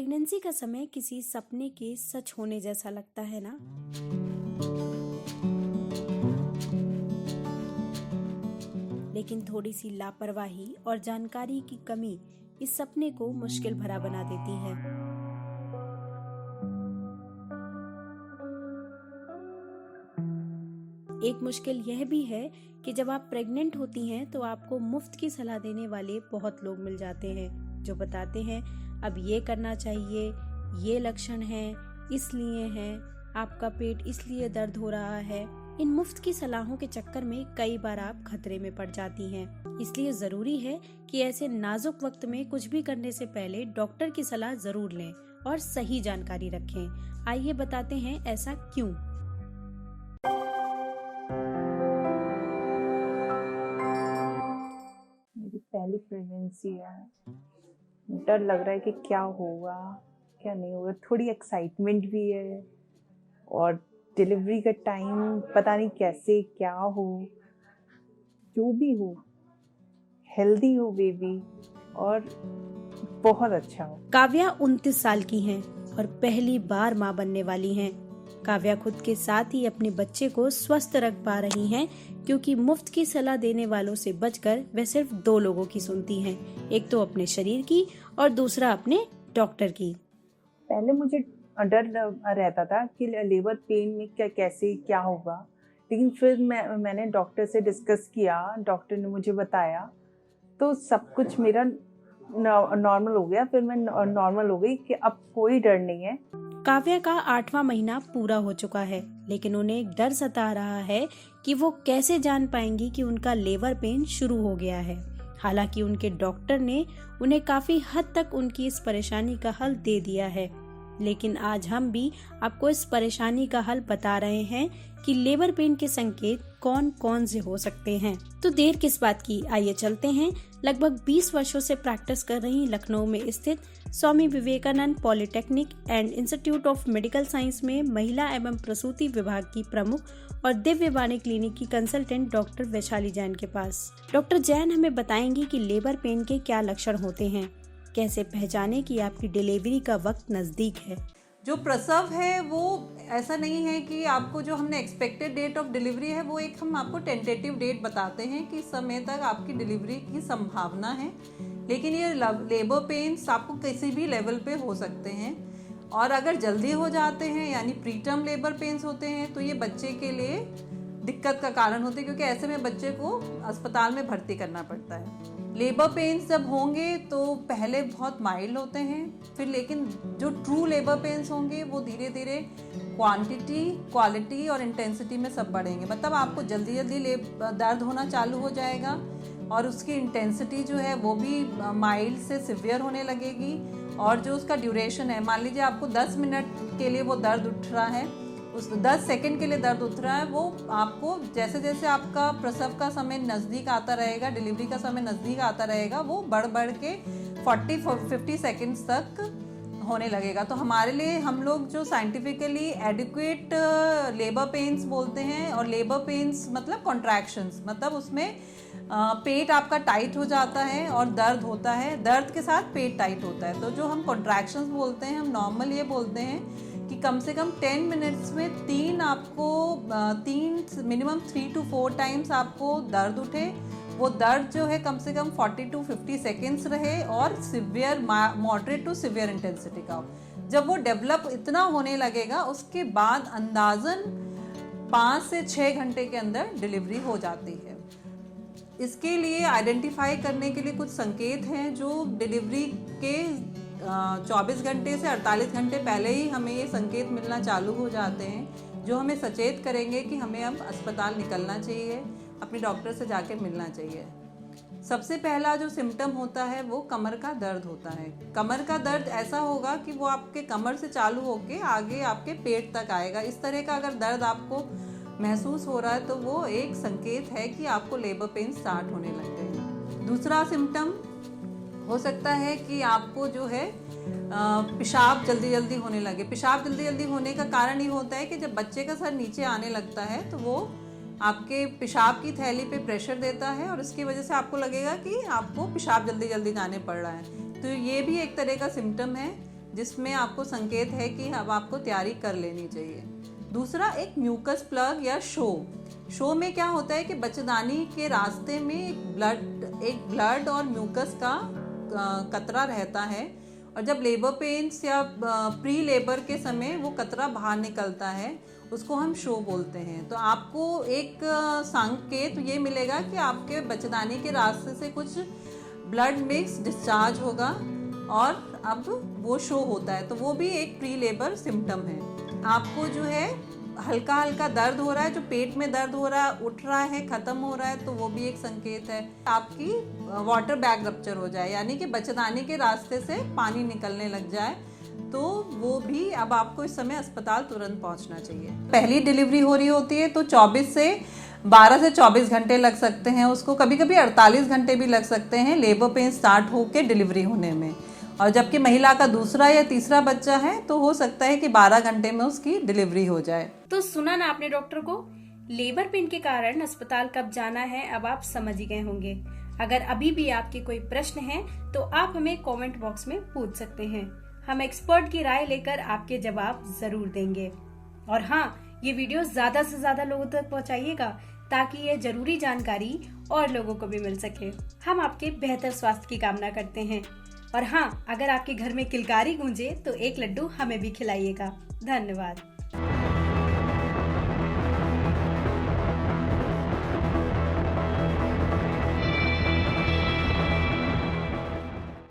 Pregnancy का समय किसी सपने के सच होने जैसा लगता है ना। लेकिन थोड़ी सी लापरवाही और जानकारी की कमी इस सपने को मुश्किल भरा बना देती है। एक मुश्किल यह भी है कि जब आप प्रेग्नेंट होती हैं तो आपको मुफ्त की सलाह देने वाले बहुत लोग मिल जाते हैं जो बताते हैं अब ये करना चाहिए, ये लक्षण हैं, इसलिए हैं, आपका पेट इसलिए दर्द हो रहा है। इन मुफ्त की सलाहों के चक्कर में कई बार आप खतरे में पड़ जाती हैं। इसलिए जरूरी है कि ऐसे नाजुक वक्त में कुछ भी करने से पहले डॉक्टर की सलाह जरूर लें और सही जानकारी रखें। आइए बताते हैं ऐसा क्यों। मेरी पहली प्रेगनेंसी है। डर लग रहा है कि क्या होगा क्या नहीं होगा, थोड़ी एक्साइटमेंट भी है और डिलीवरी का टाइम पता नहीं कैसे क्या हो, जो भी हो हेल्दी हो बेबी और बहुत अच्छा हो। काव्या 29 साल की हैं और पहली बार मां बनने वाली हैं। काव्या खुद के साथ ही अपने बच्चे को स्वस्थ रख पा रही हैं क्योंकि मुफ्त की सलाह देने वालों से बचकर वे सिर्फ 2 लोगों की सुनती हैं, एक तो अपने शरीर की और दूसरा अपने डॉक्टर की। पहले मुझे डर रहता था कि लेबर पेन में कैसे क्या होगा, लेकिन फिर मैंने डॉक्टर से डिस्कस किया, डॉक्टर ने मुझे बताया तो सब कुछ मेरा नॉर्मल हो गया। फिर मैं नॉर्मल हो गई कि अब कोई डर नहीं है। काव्या का 8वां महीना पूरा हो चुका है, लेकिन उन्हें एक डर सता रहा है कि वो कैसे जान पाएंगी कि उनका लेबर पेन शुरू हो गया है। हालांकि उनके डॉक्टर ने उन्हें काफी हद तक उनकी इस परेशानी का हल दे दिया है, लेकिन आज हम भी आपको इस परेशानी का हल बता रहे हैं कि लेबर पेन के संकेत कौन कौन से हो सकते हैं। तो देर किस बात की, आइए चलते हैं लगभग 20 वर्षों से प्रैक्टिस कर रही लखनऊ में स्थित Swami Vivekananda polytechnic and institute of medical science में महिला एवं प्रसूति विभाग की प्रमुख और दिव्य वाणी क्लिनिक की कंसल्टेंट डॉक्टर वैशाली जैन के पास। डॉक्टर जैन हमें बताएंगी कि लेबर पेन के क्या लक्षण होते हैं, कैसे पहचाने कि आपकी डिलीवरी का वक्त नजदीक है। जो प्रसव है वो ऐसा नहीं है कि आपको जो हमने एक्सपेक्टेड डेट ऑफ डिलीवरी है वो एक हम आपको टेंटेटिव डेट बताते हैं कि इस समय तक आपकी डिलीवरी की संभावना है, लेकिन ये लेबर पेन्स आपको किसी भी लेवल पे हो सकते हैं और अगर जल्दी हो जाते हैं यानी प्रीटर्म लेबर पेन्स होते हैं तो ये बच्चे के लिए दिक्कत का कारण होते हैं क्योंकि ऐसे में बच्चे को अस्पताल में भर्ती करना पड़ता है। लेबर पेन्स जब होंगे तो पहले बहुत माइल्ड होते हैं, फिर लेकिन जो ट्रू लेबर पेन्स होंगे वो धीरे धीरे क्वांटिटी, क्वालिटी और इंटेंसिटी में सब बढ़ेंगे। मतलब आपको जल्दी जल्दी दर्द होना चालू हो जाएगा और उसकी इंटेंसिटी जो है वो भी माइल्ड से सिवियर होने लगेगी और जो उसका ड्यूरेशन है, मान लीजिए आपको 10 मिनट के लिए वो दर्द उठ रहा है, उस 10 सेकंड के लिए दर्द उठ रहा है, वो आपको जैसे जैसे आपका प्रसव का समय नज़दीक आता रहेगा, डिलीवरी का समय नज़दीक आता रहेगा, वो बढ़ बढ़ के 40-50 सेकंड्स तक होने लगेगा। तो हमारे लिए हम लोग जो साइंटिफिकली एडिक्वेट लेबर पेन्स बोलते हैं, और लेबर पेन्स मतलब कॉन्ट्रैक्शंस, मतलब उसमें पेट आपका टाइट हो जाता है और दर्द होता है, दर्द के साथ पेट टाइट होता है। तो जो हम कॉन्ट्रैक्शंस बोलते हैं, हम नॉर्मल ये बोलते हैं कि कम से कम 10 मिनट्स में मिनिमम 3 to 4 टाइम्स आपको दर्द उठे। वो दर्द जो है कम से कम 40 to 50 सेकेंड्स रहे और severe, moderate to severe intensity का हो। जब वो डेवलप इतना होने लगेगा उसके बाद अंदाजन 5 से 6 घंटे के अंदर डिलीवरी हो जाती है। इसके लिए आइडेंटिफाई करने के लिए कुछ संकेत हैं जो डिलीवरी के 24 घंटे से 48 घंटे पहले ही हमें ये संकेत मिलना चालू हो जाते हैं, जो हमें सचेत करेंगे कि हमें अब अस्पताल निकलना चाहिए, अपने डॉक्टर से जाके मिलना चाहिए। सबसे पहला जो सिम्टम होता है वो कमर का दर्द होता है। कमर का दर्द ऐसा होगा कि वो आपके कमर से चालू होके आगे आपके पेट तक आएगा। इस तरह का अगर दर्द आपको महसूस हो रहा है तो वो एक संकेत है कि आपको लेबर पेन स्टार्ट होने लग गए हैं। दूसरा सिम्टम हो सकता है कि आपको जो है पेशाब जल्दी जल्दी होने लगे। पेशाब जल्दी जल्दी होने का कारण ये होता है कि जब बच्चे का सर नीचे आने लगता है तो वो आपके पेशाब की थैली पे प्रेशर देता है और इसकी वजह से आपको लगेगा कि आपको पेशाब जल्दी जल्दी जाने पड़ रहा है। तो ये भी एक तरह का सिम्टम है जिसमें आपको संकेत है कि अब आपको तैयारी कर लेनी चाहिए। दूसरा एक म्यूकस प्लग या शो में क्या होता है कि बच्चेदानी के रास्ते में एक ब्लड और म्यूकस का कतरा रहता है, और जब लेबर पेन्स या प्री लेबर के समय वो कतरा बाहर निकलता है, उसको हम शो बोलते हैं। तो आपको एक संकेत ये मिलेगा कि आपके बच्चेदानी के रास्ते से कुछ ब्लड मिक्स डिस्चार्ज होगा और अब वो शो होता है, तो वो भी एक प्री लेबर सिम्टम है। आपको जो है हल्का हल्का दर्द हो रहा है, जो पेट में दर्द हो रहा है, उठ रहा है, खत्म हो रहा है, तो वो भी एक संकेत है। आपकी वाटर बैग रप्चर हो जाए, यानी कि बच्चेदानी के रास्ते से पानी निकलने लग जाए, तो वो भी अब आपको इस समय अस्पताल तुरंत पहुंचना चाहिए। पहली डिलीवरी हो रही होती है तो 12 से 24 घंटे लग सकते हैं उसको, कभी कभी 48 घंटे भी लग सकते हैं लेबर पेन स्टार्ट होकर डिलीवरी होने में। और जबकि महिला का दूसरा या तीसरा बच्चा है तो हो सकता है कि 12 घंटे में उसकी डिलीवरी हो जाए। तो सुना ना आपने डॉक्टर को, लेबर पेन के कारण अस्पताल कब जाना है अब आप समझ ही गए होंगे। अगर अभी भी आपके कोई प्रश्न है तो आप हमें कमेंट बॉक्स में पूछ सकते हैं, हम एक्सपर्ट की राय लेकर आपके जवाब जरूर देंगे। और हाँ, ये वीडियो ज्यादा से ज्यादा लोगों तक पहुंचाइएगा ताकि ये जरूरी जानकारी और लोगों को भी मिल सके। हम आपके बेहतर स्वास्थ्य की कामना करते हैं। और हाँ, अगर आपके घर में किलकारी गूंजे तो एक लड्डू हमें भी खिलाइएगा। धन्यवाद।